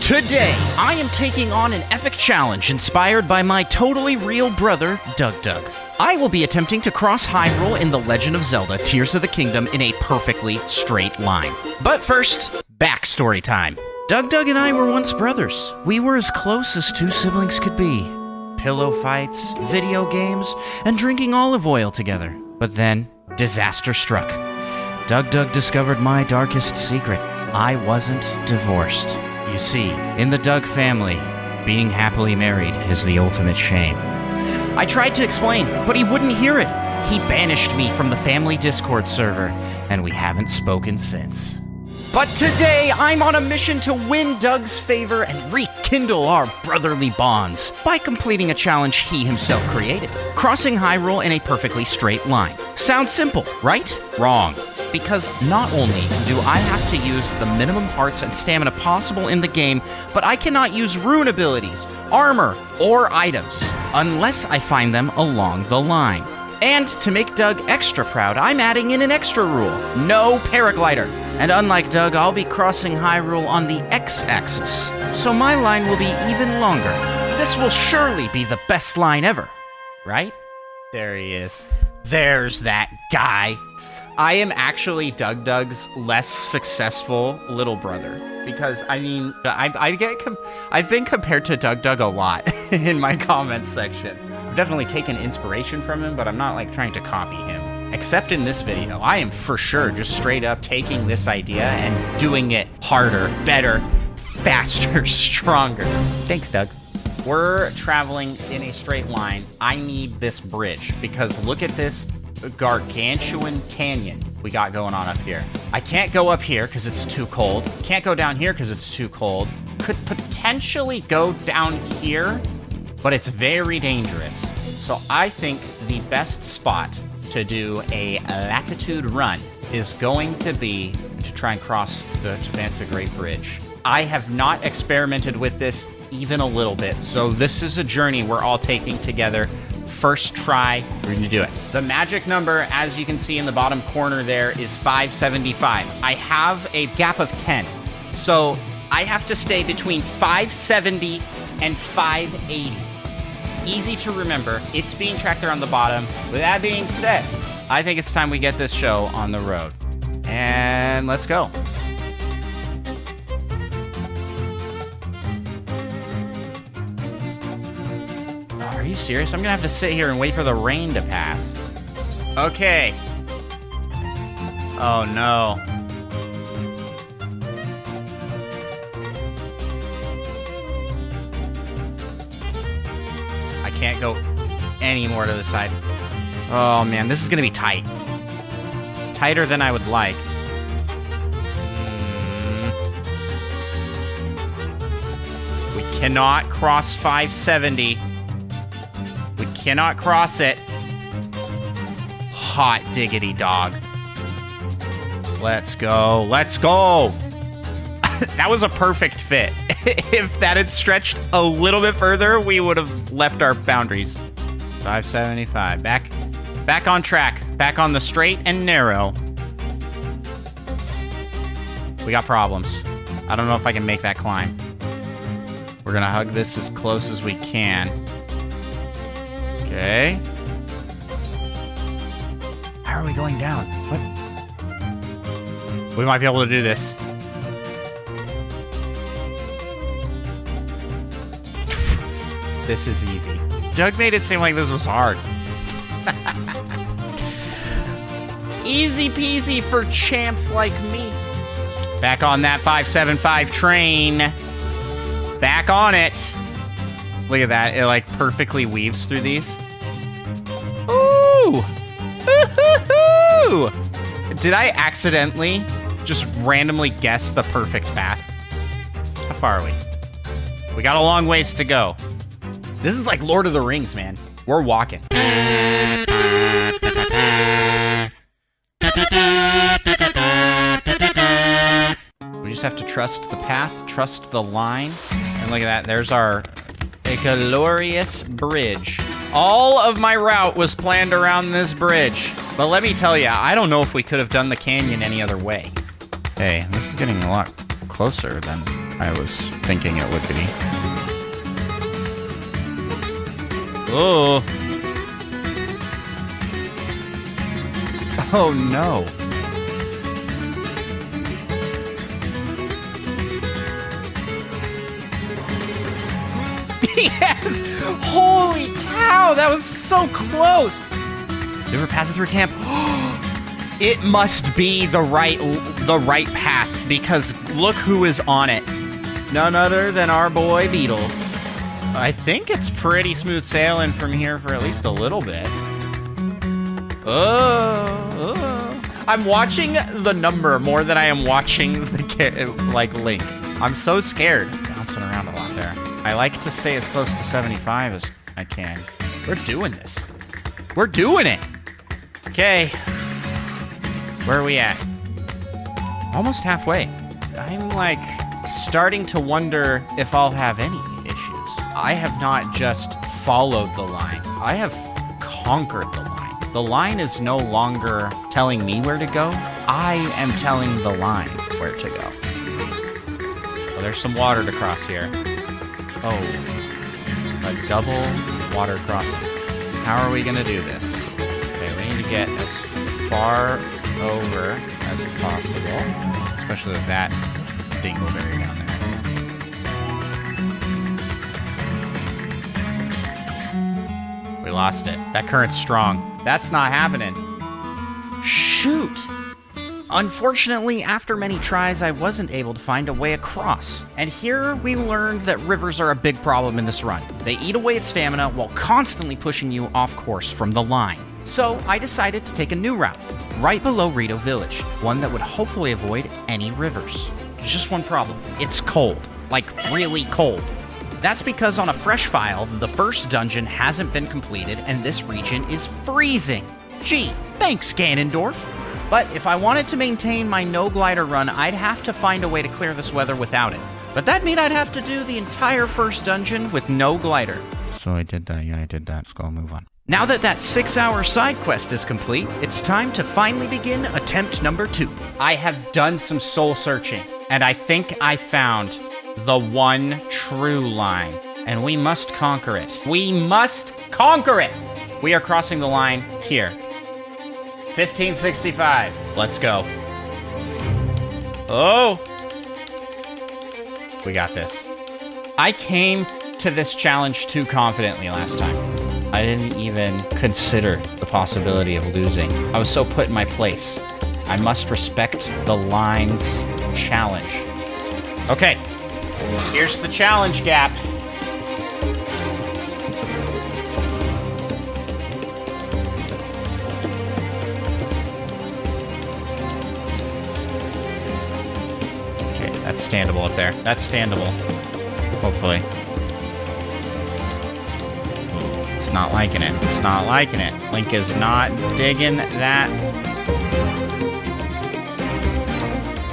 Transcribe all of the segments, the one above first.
Today, I am taking on an epic challenge inspired by my totally real brother, DougDoug. I will be attempting to cross Hyrule in the Legend of Zelda Tears of the Kingdom in a perfectly straight line. But first, backstory time. DougDoug and I were once brothers. We were as close as two siblings could be. Pillow fights, video games, and drinking olive oil together. But then, disaster struck. DougDoug discovered my darkest secret. I wasn't divorced. You see, in the Doug family, being happily married is the ultimate shame. I tried to explain, but he wouldn't hear it. He banished me from the family Discord server, and we haven't spoken since. But today, I'm on a mission to win Doug's favor and rekindle our brotherly bonds by completing a challenge he himself created. Crossing Hyrule in a perfectly straight line. Sounds simple, right? Wrong. Because not only do I have to use the minimum hearts and stamina possible in the game, but I cannot use rune abilities, armor, or items, unless I find them along the line. And to make Doug extra proud, I'm adding in an extra rule: no paraglider. And unlike Doug, I'll be crossing Hyrule on the X-axis, so my line will be even longer. This will surely be the best line ever, right? There he is. There's that guy. I am actually DougDoug's less successful little brother because, I mean, I've been compared to DougDoug a lot in my comments section. I've definitely taken inspiration from him, but I'm not like trying to copy him. Except in this video, I am for sure just straight up taking this idea and doing it harder, better, faster, stronger. Thanks, Doug. We're traveling in a straight line. I need this bridge because look at this gargantuan canyon we got going on up here. I can't go up here because it's too cold. Can't go down here because it's too cold. Could potentially go down here, but it's very dangerous. So I think the best spot to do a latitude run is going to be to try and cross the Tabantha Great Bridge. I have not experimented with this even a little bit, so this is a journey we're all taking together. First try, we're gonna do it. The magic number, as you can see in the bottom corner there, is 575. I have a gap of 10, so I have to stay between 570 and 580. Easy to remember. It's being tracked there on the bottom. With that being said, I think it's time we get this show on the road. And let's go. Are you serious? I'm gonna have to sit here and wait for the rain to pass. Okay. Oh no. I can't go any more to the side. Oh man, this is gonna be tight. Tighter than I would like. We cannot cross 570. We cannot cross it. Hot diggity dog. Let's go. Let's go. That was a perfect fit. If that had stretched a little bit further, we would have left our boundaries. 575. Back on track. Back on the straight and narrow. We got problems. I don't know if I can make that climb. We're gonna hug this as close as we can. Okay. How are we going down? What? We might be able to do this. This is easy. Doug made it seem like this was hard. Easy peasy for champs like me. Back on that 575 train. Back on it. Look at that. It like perfectly weaves through these. Ooh! Ooh! Did I accidentally just randomly guess the perfect path? How far are we? We got a long ways to go. This is like Lord of the Rings, man. We're walking. We just have to trust the path, trust the line. And look at that. There's our glorious bridge. All of my route was planned around this bridge. But let me tell you, I don't know if we could have done the canyon any other way. Hey, this is getting a lot closer than I was thinking it would be. Oh. Oh no. Yes! Holy cow, that was so close! You ever pass it through camp? It must be the right path, because look who is on it. None other than our boy Beetle. I think it's pretty smooth sailing from here for at least a little bit. I'm watching the number more than I am watching the like Link. I'm so scared. Bouncing around a lot there. I like to stay as close to 75 as I can. We're doing this. We're doing it. Okay. Where are we at? Almost halfway. I'm like starting to wonder if I'll have any issues. I have not just followed the line. I have conquered the line. The line is no longer telling me where to go. I am telling the line where to go. Oh, there's some water to cross here. Oh, a double water crossing. How are we gonna do this? Okay, we need to get as far over as possible, especially with that dingleberry down there. We lost it. That current's strong. That's not happening. Shoot! Unfortunately, after many tries, I wasn't able to find a way across. And here we learned that rivers are a big problem in this run. They eat away at stamina while constantly pushing you off course from the line. So I decided to take a new route, right below Rito Village, one that would hopefully avoid any rivers. There's just one problem. It's cold. Like, really cold. That's because on a fresh file, the first dungeon hasn't been completed and this region is freezing. Gee, thanks, Ganondorf. But if I wanted to maintain my no-glider run, I'd have to find a way to clear this weather without it. But that'd mean I'd have to do the entire first dungeon with no glider. So I did that, yeah, I did that. Let's go move on. Now that 6-hour side quest is complete, it's time to finally begin attempt number 2. I have done some soul searching, and I think I found the one true line. And we must conquer it. We must conquer it! We are crossing the line here. 1565. Let's go. Oh! We got this. I came to this challenge too confidently last time. I didn't even consider the possibility of losing. I was so put in my place. I must respect the line's challenge. Okay. Here's the challenge gap. That's standable up there. That's standable. Hopefully. It's not liking it. It's not liking it. Link is not digging that.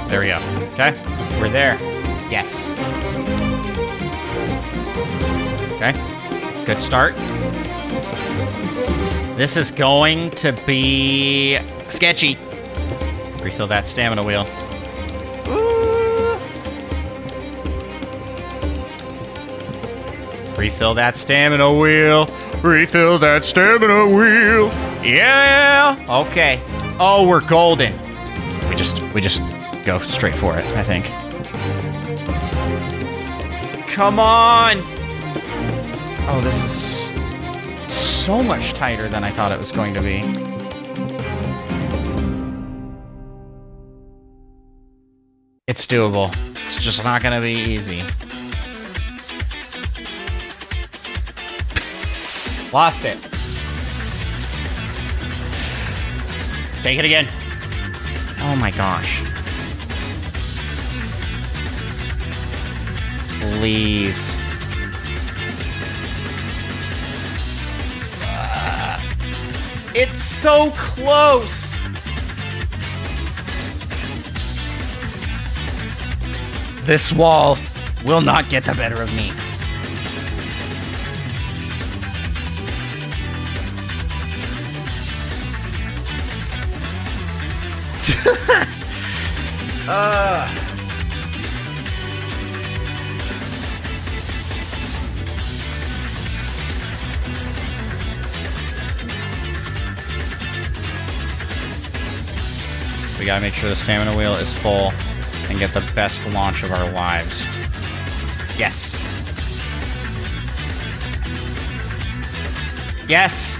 There we go. Okay. We're there. Yes. Okay. Good start. This is going to be sketchy. Refill that stamina wheel. Refill that stamina wheel. Refill that stamina wheel. Yeah. Okay. Oh, we're golden. We just go straight for it, I think. Come on. Oh, this is so much tighter than I thought it was going to be. It's doable. It's just not going to be easy. Lost it. Take it again. Oh my gosh. Please. It's so close. This wall will not get the better of me. We gotta make sure the stamina wheel is full and get the best launch of our lives. Yes. Yes.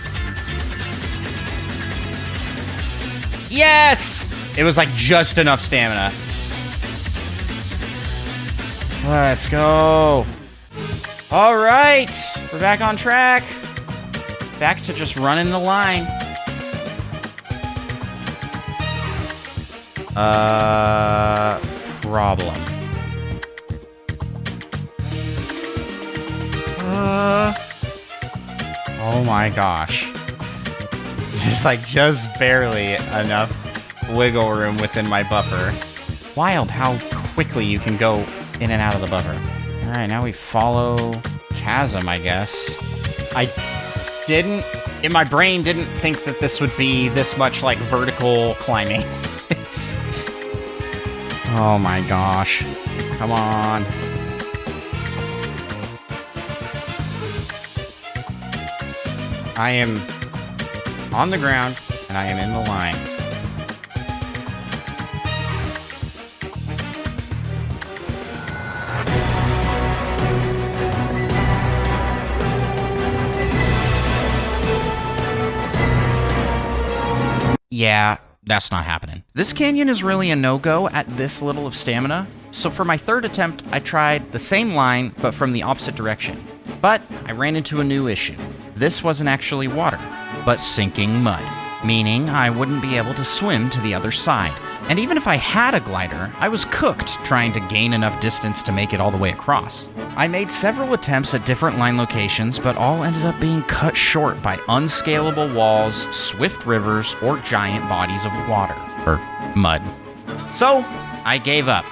Yes! It was like just enough stamina. Let's go. All right. We're back on track. Back to just running the line. Problem. Oh my gosh. There's like just barely enough wiggle room within my buffer. Wild how quickly you can go in and out of the buffer. All right, now we follow chasm, I guess. I didn't, in my brain, didn't think that this would be this much like vertical climbing. Oh my gosh. Come on. I am on the ground, and I am in the line. Yeah, that's not happening. This canyon is really a no-go at this little of stamina, so for my third attempt, I tried the same line, but from the opposite direction. But I ran into a new issue. This wasn't actually water, but sinking mud, meaning I wouldn't be able to swim to the other side. And even if I had a glider, I was cooked trying to gain enough distance to make it all the way across. I made several attempts at different line locations, but all ended up being cut short by unscalable walls, swift rivers, or giant bodies of water, or mud. So, I gave up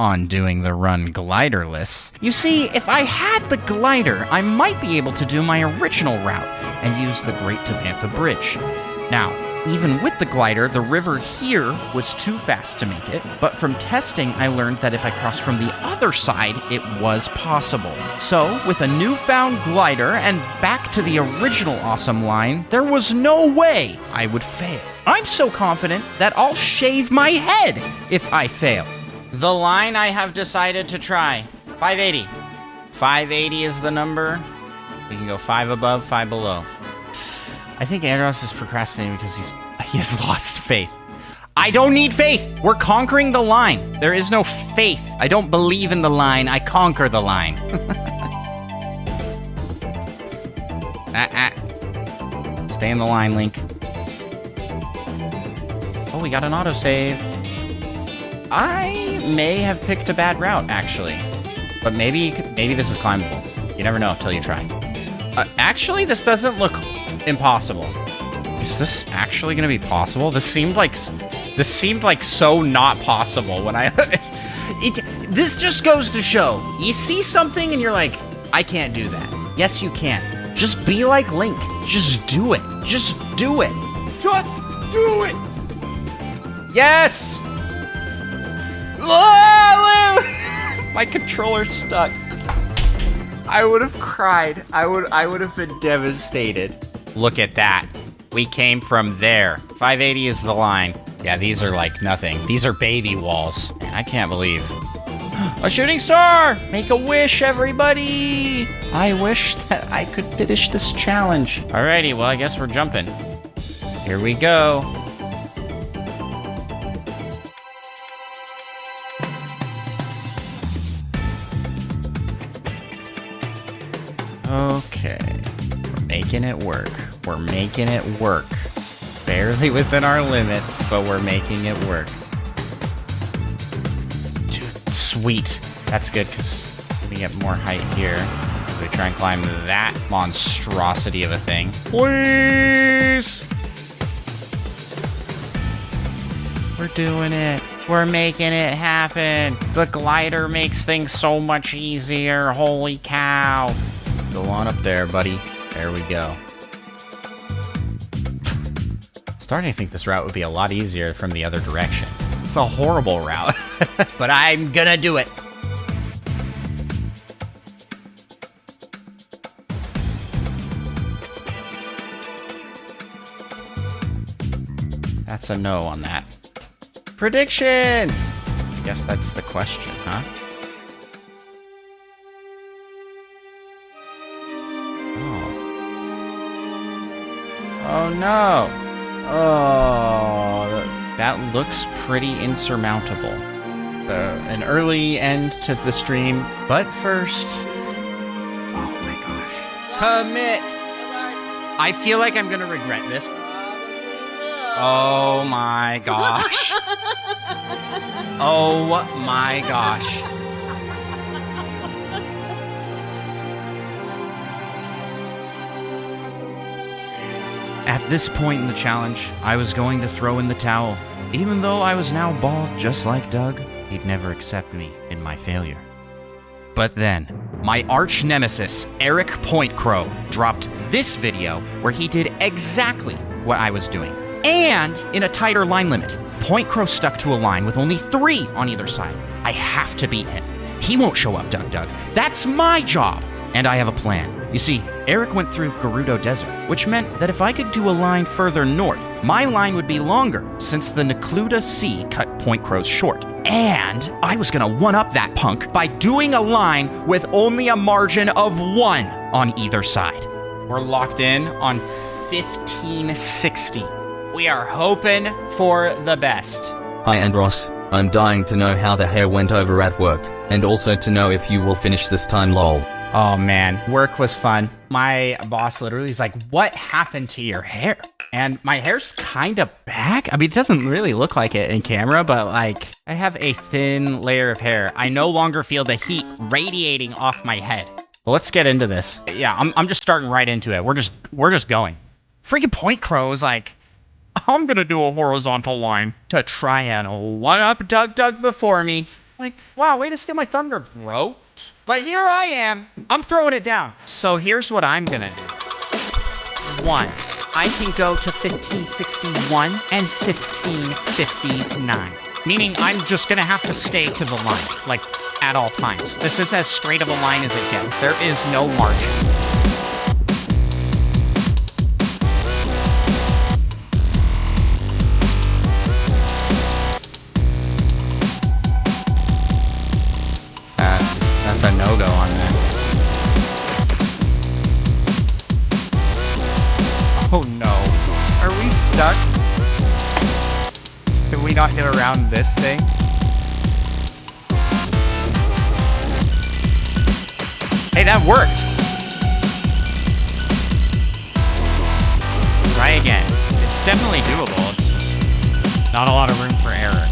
on doing the run gliderless. You see, if I had the glider, I might be able to do my original route and use the Great Tabantha Bridge. Now, even with the glider, the river here was too fast to make it, but from testing, I learned that if I crossed from the other side, it was possible. So, with a newfound glider and back to the original awesome line, there was no way I would fail. I'm so confident that I'll shave my head if I fail. The line I have decided to try, 580. 580 is the number. We can go 5 above, 5 below. I think Andross is procrastinating because he has lost faith. I don't need faith. We're conquering the line. There is no faith. I don't believe in the line. I conquer the line. Stay in the line, Link. Oh, we got an autosave. I may have picked a bad route, actually. But maybe this is climbable. You never know until you try. Actually, this doesn't look impossible. Is this actually gonna be possible? This seemed like so not possible when I... This just goes to show. You see something and you're like, I can't do that. Yes, you can. Just be like Link. Just do it. Just do it. Just do it! Yes! My controller's stuck. I would have cried. I would have been devastated. Look at that. We came from there. 580 is the line. Yeah, these are like nothing. These are baby walls. Man, I can't believe. A shooting star! Make a wish, everybody! I wish that I could finish this challenge. Alrighty, well, I guess we're jumping. Here we go. Okay, we're making it work. We're making it work. Barely within our limits, but we're making it work. Dude, sweet. That's good, because we get more height here. So we try and climb that monstrosity of a thing. Please! We're doing it. We're making it happen. The glider makes things so much easier. Holy cow. Go on up there, buddy. There we go. Starting to think this route would be a lot easier from the other direction. It's a horrible route, but I'm gonna do it. That's a no on that. Predictions! I guess that's the question, huh? Oh no! Oh, that looks pretty insurmountable. An early end to the stream, but first... Oh my gosh. Commit! I feel like I'm gonna regret this. Oh my gosh. Oh my gosh. At this point in the challenge, I was going to throw in the towel. Even though I was now bald just like Doug, he'd never accept me in my failure. But then, my arch nemesis, Eric Pointcrow, dropped this video where he did exactly what I was doing, and in a tighter line limit. Pointcrow stuck to a line with only 3 on either side. I have to beat him. He won't show up, DougDoug. That's my job! And I have a plan. You see, Eric went through Gerudo Desert, which meant that if I could do a line further north, my line would be longer, since the Necluda Sea cut Pointcrow's short. And I was gonna one-up that punk by doing a line with only a margin of 1 on either side. We're locked in on 1560. We are hoping for the best. Hi Andross, I'm dying to know how the hair went over at work, and also to know if you will finish this time lol. Oh man, work was fun. My boss literally is like, what happened to your hair? And my hair's kind of back. I mean, it doesn't really look like it in camera, but like, I have a thin layer of hair. I no longer feel the heat radiating off my head. Well, let's get into this. Yeah, I'm just starting right into it. We're just going. Freaking Pointcrow is like, I'm gonna do a horizontal line to try and one-up DougDoug before me. Like, wow, way to steal my thunder, bro. But here I am. I'm throwing it down. So here's what I'm gonna do. 1. I can go to 1561 and 1559. Meaning I'm just gonna have to stay to the line, like, at all times. This is as straight of a line as it gets. There is no margin. That's a no-go on that. Oh no. Are we stuck? Can we not get around this thing? Hey, that worked! Try again. It's definitely doable. It's not a lot of room for error.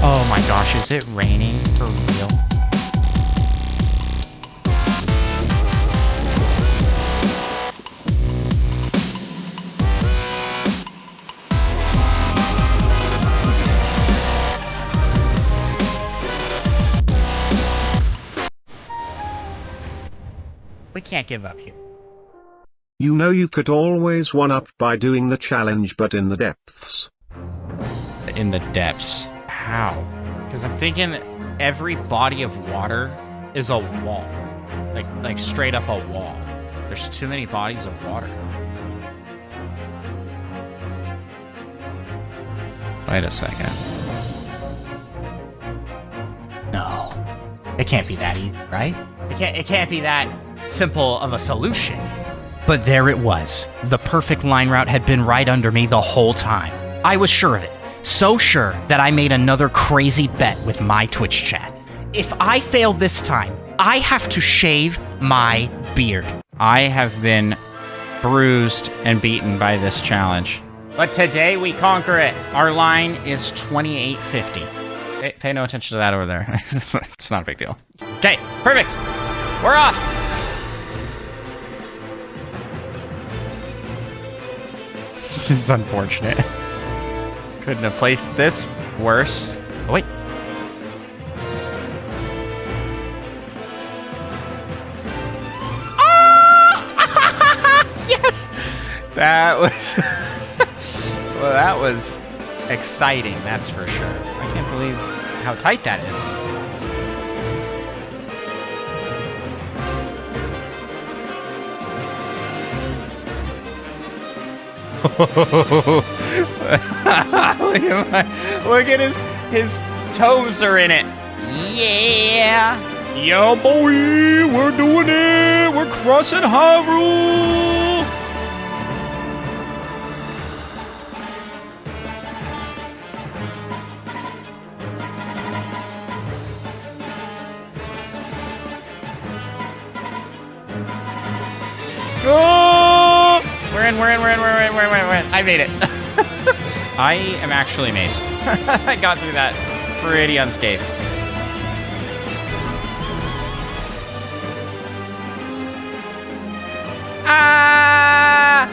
Oh my gosh, is it raining for real? We can't give up here. You know you could always one-up by doing the challenge, but in the depths. In the depths. How? Because I'm thinking every body of water is a wall. Like straight up a wall. There's too many bodies of water. Wait a second. No. It can't be that easy, right? It can't be that simple of a solution. But there it was. The perfect line route had been right under me the whole time. I was sure of it. So sure that I made another crazy bet with my Twitch chat. If I fail this time, I have to shave my beard. I have been bruised and beaten by this challenge. But today we conquer it. Our line is 2850. Pay no attention to that over there. It's not a big deal. Okay, perfect. We're off. This is unfortunate. Couldn't have placed this worse. Oh, wait. That was... well, that was exciting, that's for sure. I can't believe how tight that is. Look at his toes are in it. Yeah. Yo, boy, we're doing it. We're crossing Hyrule. Oh! We're in. I made it. I am actually amazed. I got through that pretty unscathed. Ah!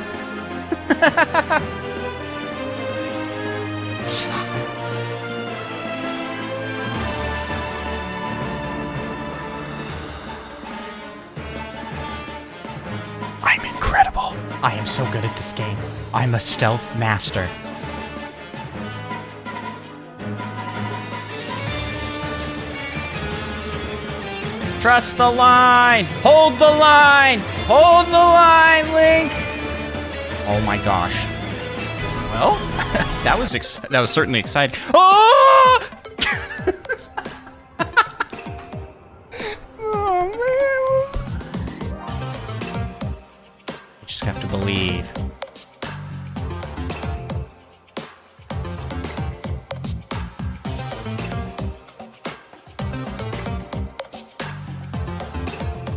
I'm incredible. I am so good at this game. I'm a stealth master. Trust the line! Hold the line! Hold the line, Link! Oh my gosh. Well, that was certainly exciting. Oh! Oh man. You just have to believe.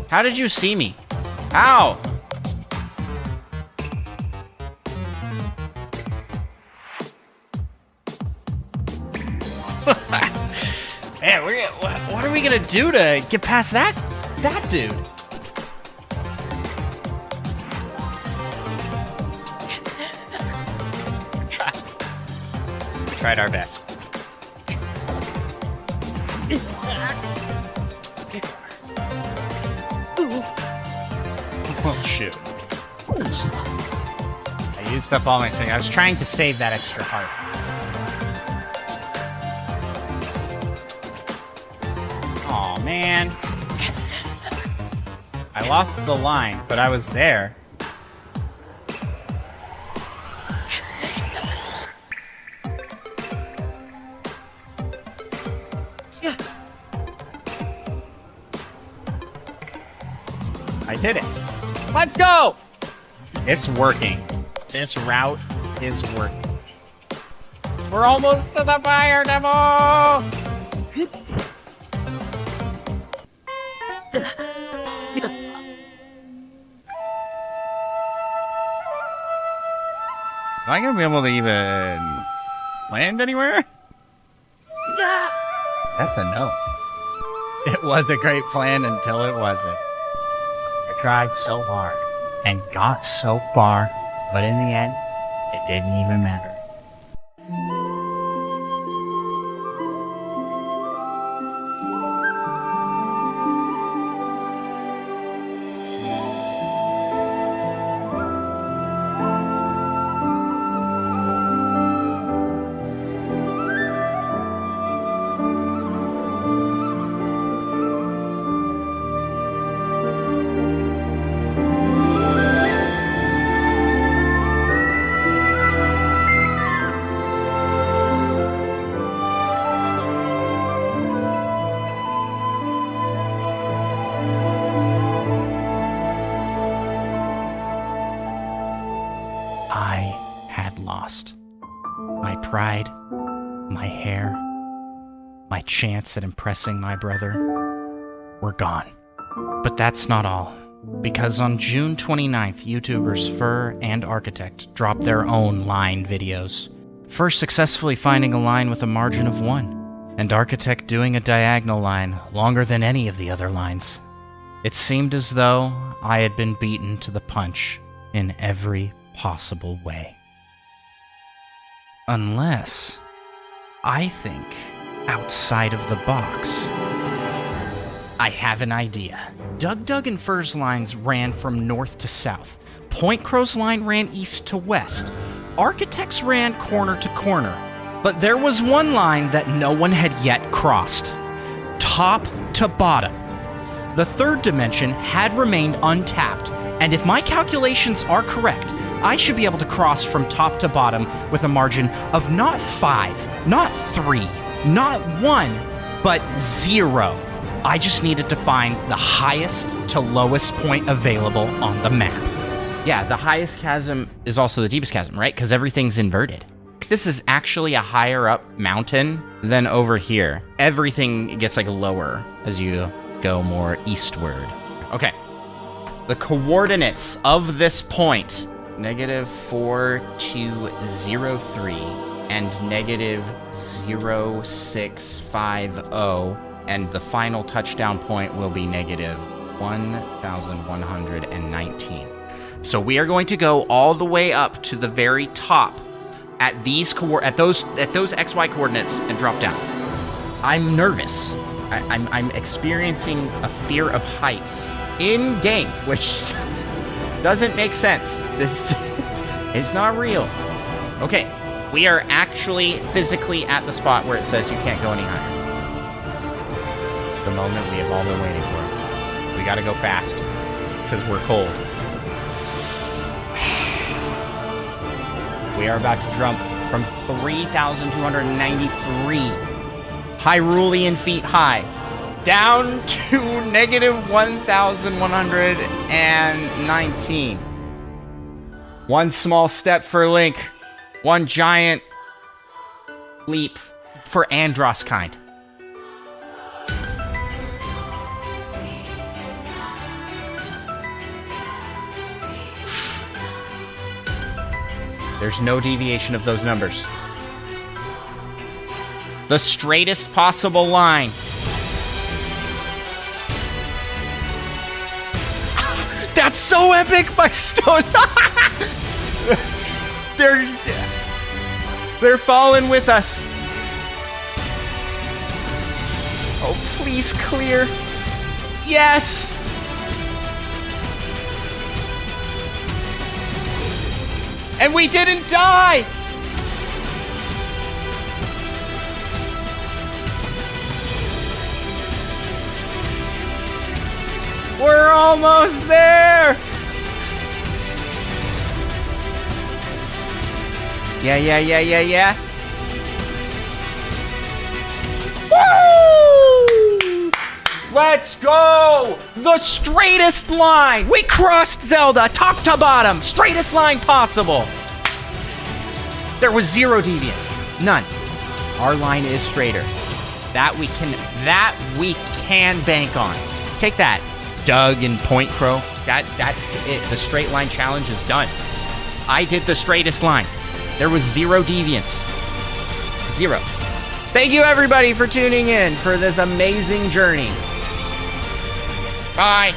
How did you see me? How? Man, what are we gonna do to get past that dude? We tried our best. Oh, shoot. I used up all my strength. I was trying to save that extra heart. Aw, man. I lost the line, but I was there. I did it. Let's go! It's working. This route is working. We're almost to the fire devil! Am I gonna be able to even land anywhere? That's a no. It was a great plan until it wasn't. I tried so hard and got so far, but in the end, it didn't even matter. I had lost. My pride, my hair, my chance at impressing my brother were gone. But that's not all. Because on June 29th, YouTubers Fur and Architect dropped their own line videos. Fur successfully finding a line with a margin of 1, and Architect doing a diagonal line longer than any of the other lines. It seemed as though I had been beaten to the punch in every possible way. Unless I think outside of the box. I have an idea. DougDoug and Fur's lines ran from north to south, Point Crow's line ran east to west. Architects ran corner to corner. But there was one line that no one had yet crossed. Top to bottom. The third dimension had remained untapped, and if my calculations are correct, I should be able to cross from top to bottom with a margin of not 5, not 3, not 1, but 0. I just needed to find the highest to lowest point available on the map. Yeah, the highest chasm is also the deepest chasm, right? Because everything's inverted. This is actually a higher up mountain than over here. Everything gets like lower as you go more eastward. Okay. The coordinates of this point, -4203 and -0650, and the final touchdown point will be -1119. So we are going to go all the way up to the very top at these those XY coordinates and drop down. I'm nervous. I'm experiencing a fear of heights in game, which doesn't make sense. This is not real. Okay, we are actually physically at the spot where it says you can't go any higher. The moment we have all been waiting for. We gotta go fast because we're cold. We are about to jump from 3,293 Hyrulean feet high down to -1,119. One small step for Link, one giant leap for Andross kind. There's no deviation of those numbers. The straightest possible line. That's so epic, my stones. They're falling with us. Oh, please clear. Yes. And we didn't die! We're almost there! Yeah. Woo! Let's go! The straightest line! We crossed Zelda, top to bottom, straightest line possible. There was 0 deviance, none. Our line is straighter. That we can bank on. Take that, Doug and Point Crow. That's it. The straight line challenge is done. I did the straightest line. There was 0 deviance. 0. Thank you everybody for tuning in for this amazing journey. Bye.